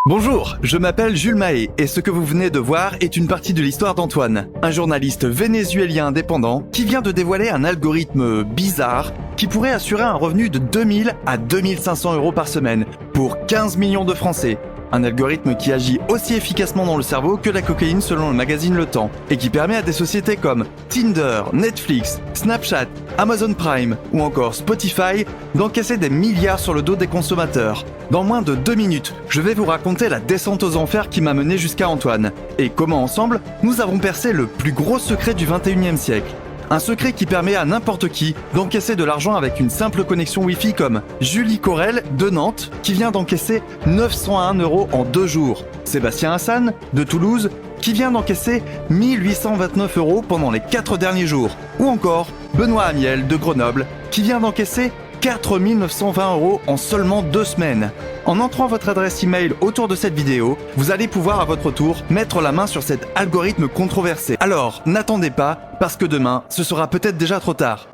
Bonjour, je m'appelle Jules Mahé et ce que vous venez de voir est une partie de l'histoire d'Antoine, un journaliste vénézuélien indépendant qui vient de dévoiler un algorithme bizarre qui pourrait assurer un revenu de 2000 à 2500 euros par semaine pour 15 millions de Français. Un algorithme qui agit aussi efficacement dans le cerveau que la cocaïne selon le magazine Le Temps et qui permet à des sociétés comme Tinder, Netflix, Snapchat, Amazon Prime ou encore Spotify d'encaisser des milliards sur le dos des consommateurs. Dans moins de 2 minutes, je vais vous raconter la descente aux enfers qui m'a mené jusqu'à Antoine et comment ensemble, nous avons percé le plus gros secret du 21e siècle. Un secret qui permet à n'importe qui d'encaisser de l'argent avec une simple connexion Wi-Fi comme Julie Corel de Nantes qui vient d'encaisser 901 € en 2 jours. Sébastien Hassan de Toulouse qui vient d'encaisser 1829 € pendant les 4 derniers jours. Ou encore Benoît Amiel de Grenoble qui vient d'encaisser 4920 € en seulement 2 semaines. En entrant votre adresse email autour de cette vidéo, vous allez pouvoir à votre tour mettre la main sur cet algorithme controversé. Alors, n'attendez pas, parce que demain, ce sera peut-être déjà trop tard.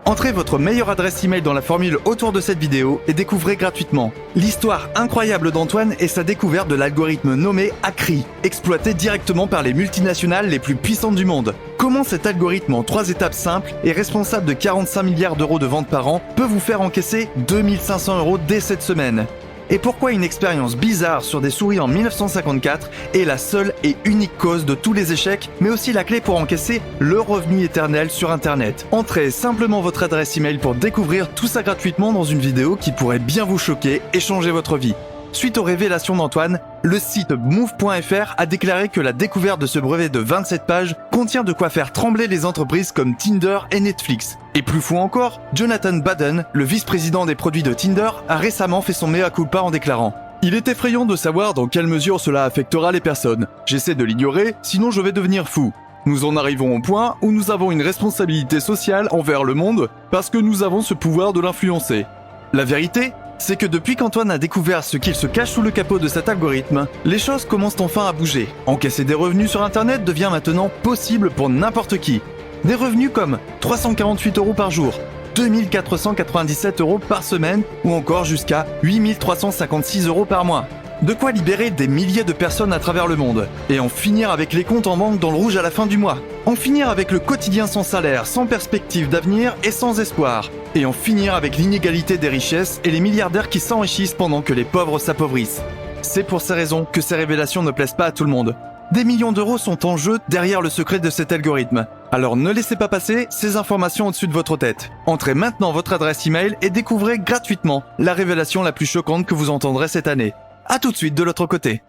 Entrez votre meilleure adresse email dans la formule autour de cette vidéo et découvrez gratuitement l'histoire incroyable d'Antoine et sa découverte de l'algorithme nommé ACRI, exploité directement par les multinationales les plus puissantes du monde. Comment cet algorithme en 3 étapes simples et responsable de 45 milliards d'euros de ventes par an peut vous faire encaisser 2500 € dès cette semaine? Et pourquoi une expérience bizarre sur des souris en 1954 est la seule et unique cause de tous les échecs, mais aussi la clé pour encaisser le revenu éternel sur Internet. Entrez simplement votre adresse email pour découvrir tout ça gratuitement dans une vidéo qui pourrait bien vous choquer et changer votre vie. Suite aux révélations d'Antoine, le site move.fr a déclaré que la découverte de ce brevet de 27 pages contient de quoi faire trembler les entreprises comme Tinder et Netflix. Et plus fou encore, Jonathan Baden, le vice-président des produits de Tinder, a récemment fait son mea culpa en déclarant « Il est effrayant de savoir dans quelle mesure cela affectera les personnes. J'essaie de l'ignorer, sinon je vais devenir fou. Nous en arrivons au point où nous avons une responsabilité sociale envers le monde parce que nous avons ce pouvoir de l'influencer. La vérité, c'est que depuis qu'Antoine a découvert ce qu'il se cache sous le capot de cet algorithme, les choses commencent enfin à bouger. Encaisser des revenus sur Internet devient maintenant possible pour n'importe qui. Des revenus comme 348 € par jour, 2497 € par semaine ou encore jusqu'à 8356 € par mois. De quoi libérer des milliers de personnes à travers le monde. Et en finir avec les comptes en banque dans le rouge à la fin du mois. En finir avec le quotidien sans salaire, sans perspective d'avenir et sans espoir. Et en finir avec l'inégalité des richesses et les milliardaires qui s'enrichissent pendant que les pauvres s'appauvrissent. C'est pour ces raisons que ces révélations ne plaisent pas à tout le monde. Des millions d'euros sont en jeu derrière le secret de cet algorithme. Alors ne laissez pas passer ces informations au-dessus de votre tête. Entrez maintenant votre adresse email et découvrez gratuitement la révélation la plus choquante que vous entendrez cette année. À tout de suite de l'autre côté.